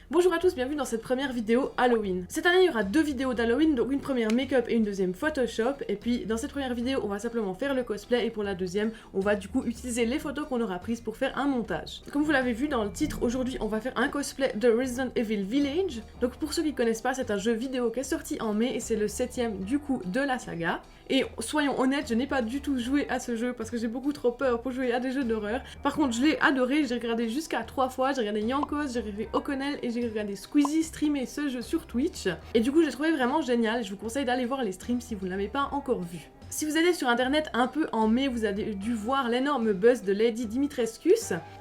Bonjour à tous, bienvenue dans cette première vidéo Halloween. Cette année il y aura deux vidéos d'Halloween, donc une première make-up et une deuxième Photoshop. Et puis dans cette première vidéo on va simplement faire le cosplay et pour la deuxième on va du coup utiliser les photos qu'on aura prises pour faire un montage. Comme vous l'avez vu dans le titre, aujourd'hui on va faire un cosplay de Resident Evil Village. Donc pour ceux qui ne connaissent pas, c'est un jeu vidéo qui est sorti en mai et c'est le 7ème du coup de la saga. Et soyons honnêtes, je n'ai pas du tout joué à ce jeu parce que j'ai beaucoup trop peur pour jouer à des jeux d'horreur. Par contre je l'ai adoré, j'ai regardé jusqu'à 3 fois, j'ai regardé Yankos, j'ai regardé O'Connell et j'ai regardé Squeezie streamer ce jeu sur Twitch. Et du coup j'ai trouvé vraiment génial, je vous conseille d'aller voir les streams si vous ne l'avez pas encore vu. Si vous allez sur internet un peu en mai, vous avez dû voir l'énorme buzz de Lady Dimitrescu.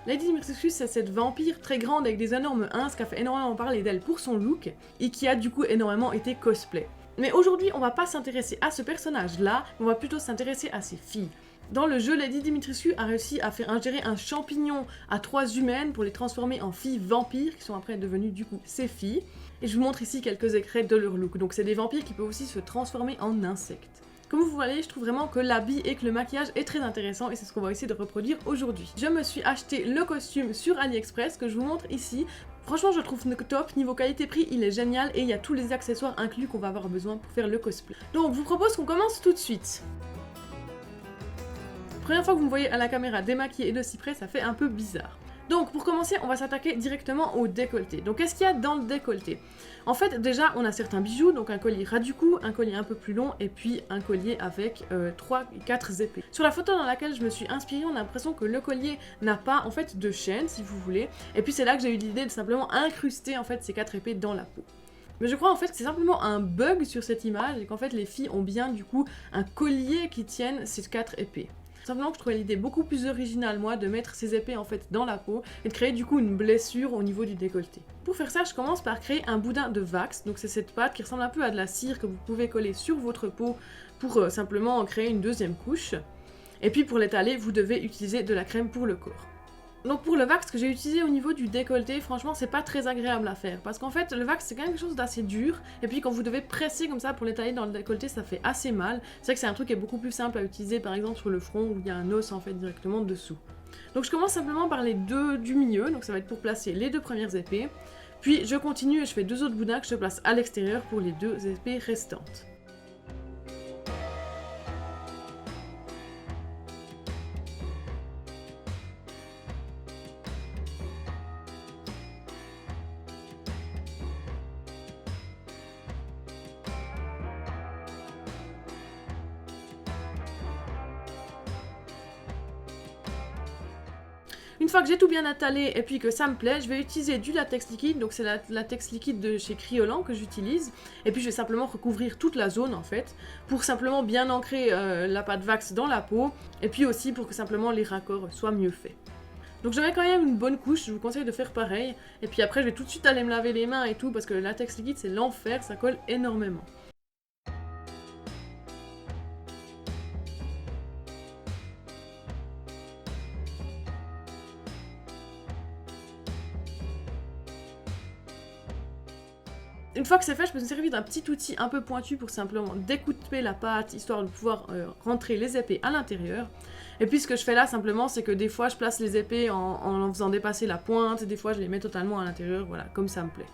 Lady Dimitrescu, c'est cette vampire très grande avec des énormes ins qui a fait énormément parler d'elle pour son look et qui a du coup énormément été cosplay. Mais aujourd'hui, on va pas s'intéresser à ce personnage-là, on va plutôt s'intéresser à ses filles. Dans le jeu, Lady Dimitrescu a réussi à faire ingérer un champignon à 3 humaines pour les transformer en filles vampires, qui sont après devenues du coup ses filles. Et je vous montre ici quelques extraits de leur look. Donc c'est des vampires qui peuvent aussi se transformer en insectes. Comme vous voyez, je trouve vraiment que l'habit et que le maquillage est très intéressant et c'est ce qu'on va essayer de reproduire aujourd'hui. Je me suis acheté le costume sur AliExpress que je vous montre ici. Franchement, je trouve top, niveau qualité-prix, il est génial et il y a tous les accessoires inclus qu'on va avoir besoin pour faire le cosplay. Donc, je vous propose qu'on commence tout de suite. Première fois que vous me voyez à la caméra démaquillée et de si près, ça fait un peu bizarre. Donc, pour commencer, on va s'attaquer directement au décolleté. Donc, qu'est-ce qu'il y a dans le décolleté? En fait, déjà, on a certains bijoux, donc un collier ras du cou, un collier un peu plus long, et puis un collier avec 3-4 épées. Sur la photo dans laquelle je me suis inspirée, on a l'impression que le collier n'a pas, en fait, de chaîne, si vous voulez. Et puis, c'est là que j'ai eu l'idée de simplement incruster, en fait, ces 4 épées dans la peau. Mais je crois, en fait, que c'est simplement un bug sur cette image, et qu'en fait, les filles ont bien, du coup, un collier qui tienne ces 4 épées. Simplement que je trouvais l'idée beaucoup plus originale, moi, de mettre ces épées en fait dans la peau et de créer du coup une blessure au niveau du décolleté. Pour faire ça, je commence par créer un boudin de wax, donc c'est cette pâte qui ressemble un peu à de la cire que vous pouvez coller sur votre peau pour simplement en créer une deuxième couche. Et puis pour l'étaler, vous devez utiliser de la crème pour le corps. Donc pour le wax que j'ai utilisé au niveau du décolleté, franchement c'est pas très agréable à faire parce qu'en fait le wax c'est quand même quelque chose d'assez dur et puis quand vous devez presser comme ça pour l'étaler dans le décolleté ça fait assez mal. C'est vrai que c'est un truc qui est beaucoup plus simple à utiliser par exemple sur le front où il y a un os en fait directement dessous. Donc je commence simplement par les deux du milieu, donc ça va être pour placer les deux premières épées. Puis je continue et je fais deux autres boudins que je place à l'extérieur pour les deux épées restantes. Une fois que j'ai tout bien attalé et puis que ça me plaît, je vais utiliser du latex liquide, donc c'est la latex liquide de chez Kryolan que j'utilise, et puis je vais simplement recouvrir toute la zone en fait, pour simplement bien ancrer la pâte wax dans la peau, et puis aussi pour que simplement les raccords soient mieux faits. Donc je mets quand même une bonne couche, je vous conseille de faire pareil, et puis après je vais tout de suite aller me laver les mains et tout, parce que le latex liquide c'est l'enfer, ça colle énormément. Une fois que c'est fait, je peux me servir d'un petit outil un peu pointu pour simplement découper la pâte, histoire de pouvoir rentrer les épées à l'intérieur. Et puis ce que je fais là simplement, c'est que des fois je place les épées en faisant dépasser la pointe, et des fois je les mets totalement à l'intérieur, voilà, comme ça me plaît.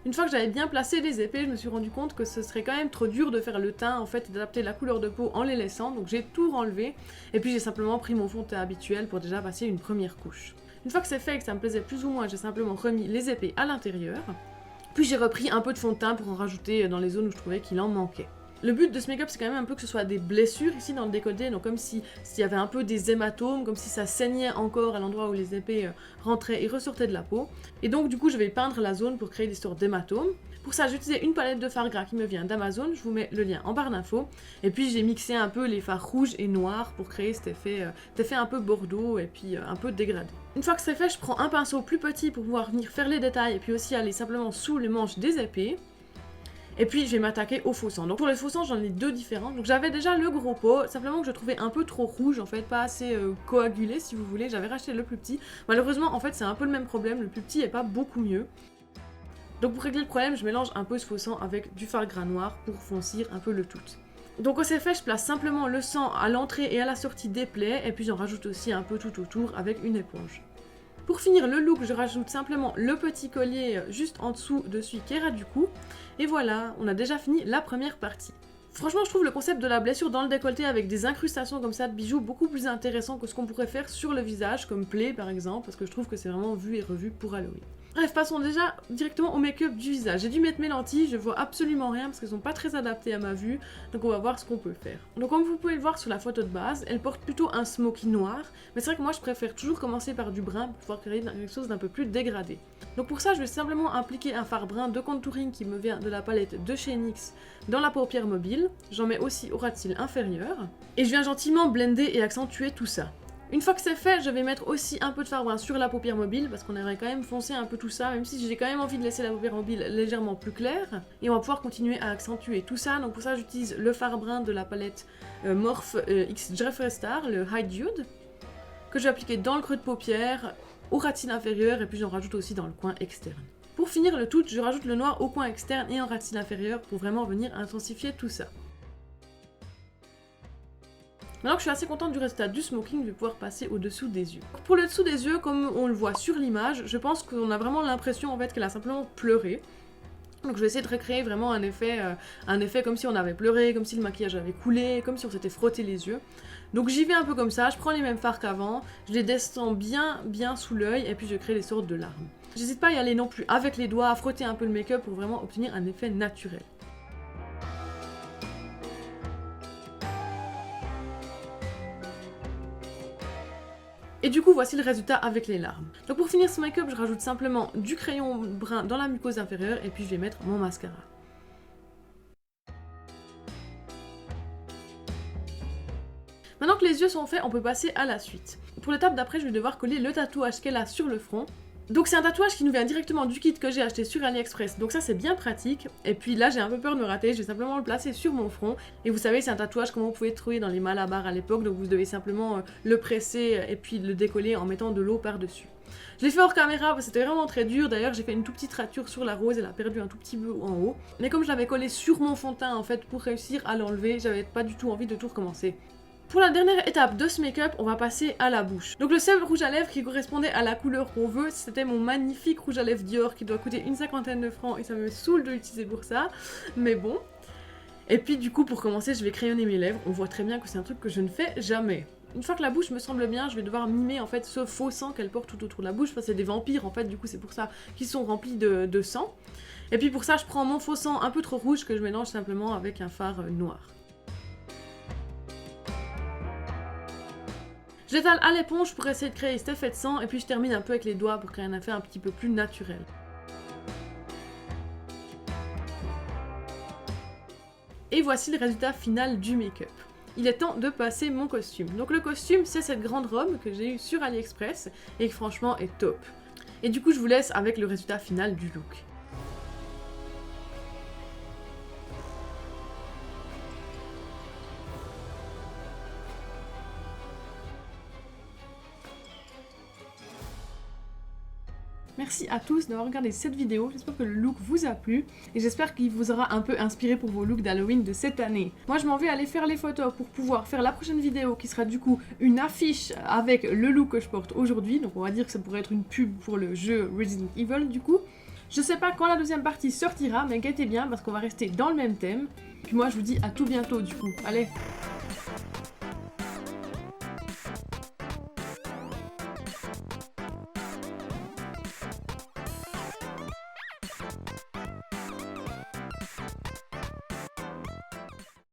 Une fois que j'avais bien placé les épées, je me suis rendu compte que ce serait quand même trop dur de faire le teint en fait et d'adapter la couleur de peau en les laissant, donc j'ai tout renlevé, et puis j'ai simplement pris mon fond de teint habituel pour déjà passer une première couche. Une fois que c'est fait et que ça me plaisait plus ou moins, j'ai simplement remis les épées à l'intérieur. Puis j'ai repris un peu de fond de teint pour en rajouter dans les zones où je trouvais qu'il en manquait. Le but de ce make-up c'est quand même un peu que ce soit des blessures ici dans le décolleté, donc comme s'il y avait un peu des hématomes, comme si ça saignait encore à l'endroit où les épées rentraient et ressortaient de la peau. Et donc du coup je vais peindre la zone pour créer des sortes d'hématomes. Pour ça j'ai utilisé une palette de fard gras qui me vient d'Amazon, je vous mets le lien en barre d'infos. Et puis j'ai mixé un peu les fards rouges et noirs pour créer cet effet un peu bordeaux et puis un peu dégradé. Une fois que c'est fait, je prends un pinceau plus petit pour pouvoir venir faire les détails et puis aussi aller simplement sous les manches des épées. Et puis je vais m'attaquer au faux sang. Donc pour les faux sang j'en ai deux différents. Donc j'avais déjà le gros pot, simplement que je trouvais un peu trop rouge en fait, pas assez coagulé si vous voulez. J'avais racheté le plus petit. Malheureusement en fait c'est un peu le même problème, le plus petit est pas beaucoup mieux. Donc pour régler le problème, je mélange un peu ce faux sang avec du fard gras noir pour foncir un peu le tout. Donc quand c'est fait, je place simplement le sang à l'entrée et à la sortie des plaies, et puis j'en rajoute aussi un peu tout autour avec une éponge. Pour finir le look, je rajoute simplement le petit collier juste en dessous de celui qui est ras du cou. Et voilà, on a déjà fini la première partie. Franchement, je trouve le concept de la blessure dans le décolleté avec des incrustations comme ça de bijoux beaucoup plus intéressant que ce qu'on pourrait faire sur le visage, comme plaie par exemple, parce que je trouve que c'est vraiment vu et revu pour Halloween. Bref, passons déjà directement au make-up du visage. J'ai dû mettre mes lentilles, je vois absolument rien parce qu'elles sont pas très adaptées à ma vue, donc on va voir ce qu'on peut faire. Donc comme vous pouvez le voir sur la photo de base, elle porte plutôt un smoky noir, mais c'est vrai que moi je préfère toujours commencer par du brun pour pouvoir créer quelque chose d'un peu plus dégradé. Donc pour ça, je vais simplement appliquer un fard brun de contouring qui me vient de la palette de chez NYX dans la paupière mobile. J'en mets aussi au ras de cils inférieur, et je viens gentiment blender et accentuer tout ça. Une fois que c'est fait, je vais mettre aussi un peu de fard brun sur la paupière mobile parce qu'on aimerait quand même foncer un peu tout ça, même si j'ai quand même envie de laisser la paupière mobile légèrement plus claire. Et on va pouvoir continuer à accentuer tout ça. Donc pour ça, j'utilise le fard brun de la palette Morphe X Jeffree Star, le High Dude, que je vais appliquer dans le creux de paupière, au ras de cils inférieur, et puis j'en rajoute aussi dans le coin externe. Pour finir le tout, je rajoute le noir au coin externe et en ras de cils inférieur pour vraiment venir intensifier tout ça. Maintenant que je suis assez contente du résultat du smoking, je vais pouvoir passer au-dessous des yeux. Pour le dessous des yeux, comme on le voit sur l'image, je pense qu'on a vraiment l'impression en fait qu'elle a simplement pleuré. Donc je vais essayer de recréer vraiment un effet comme si on avait pleuré, comme si le maquillage avait coulé, comme si on s'était frotté les yeux. Donc j'y vais un peu comme ça, je prends les mêmes fards qu'avant, je les descends bien sous l'œil et puis je crée des sortes de larmes. J'hésite pas à y aller non plus avec les doigts, à frotter un peu le make-up pour vraiment obtenir un effet naturel. Et du coup, voici le résultat avec les larmes. Donc pour finir ce make-up, je rajoute simplement du crayon brun dans la muqueuse inférieure et puis je vais mettre mon mascara. Maintenant que les yeux sont faits, on peut passer à la suite. Pour l'étape d'après, je vais devoir coller le tatouage qu'elle a sur le front. Donc c'est un tatouage qui nous vient directement du kit que j'ai acheté sur AliExpress, donc ça c'est bien pratique. Et puis là j'ai un peu peur de me rater, je vais simplement le placer sur mon front. Et vous savez, c'est un tatouage comme on pouvait trouver dans les Malabar à l'époque, donc vous devez simplement le presser et puis le décoller en mettant de l'eau par-dessus. Je l'ai fait hors caméra parce que c'était vraiment très dur, d'ailleurs j'ai fait une toute petite rature sur la rose, elle a perdu un tout petit peu en haut. Mais comme je l'avais collé sur mon fond de teint en fait pour réussir à l'enlever, j'avais pas du tout envie de tout recommencer. Pour la dernière étape de ce make-up, on va passer à la bouche. Donc le seul rouge à lèvres qui correspondait à la couleur qu'on veut, c'était mon magnifique rouge à lèvres Dior qui doit coûter une cinquantaine de francs et ça me saoule de l'utiliser pour ça, mais bon. Et puis du coup pour commencer, je vais crayonner mes lèvres. On voit très bien que c'est un truc que je ne fais jamais. Une fois que la bouche me semble bien, je vais devoir mimer en fait ce faux sang qu'elle porte tout autour de la bouche, parce que c'est des vampires en fait, du coup c'est pour ça qu'ils sont remplis de sang. Et puis pour ça, je prends mon faux sang un peu trop rouge que je mélange simplement avec un fard noir. J'étale à l'éponge pour essayer de créer cet effet de sang et puis je termine un peu avec les doigts pour créer un effet un petit peu plus naturel. Et voici le résultat final du make-up. Il est temps de passer mon costume. Donc le costume, c'est cette grande robe que j'ai eue sur AliExpress et qui franchement est top. Et du coup, je vous laisse avec le résultat final du look. Merci à tous d'avoir regardé cette vidéo, j'espère que le look vous a plu et j'espère qu'il vous aura un peu inspiré pour vos looks d'Halloween de cette année. Moi je m'en vais aller faire les photos pour pouvoir faire la prochaine vidéo qui sera du coup une affiche avec le look que je porte aujourd'hui, donc on va dire que ça pourrait être une pub pour le jeu Resident Evil du coup. Je sais pas quand la deuxième partie sortira, mais inquiétez bien parce qu'on va rester dans le même thème. Puis moi je vous dis à tout bientôt du coup, allez.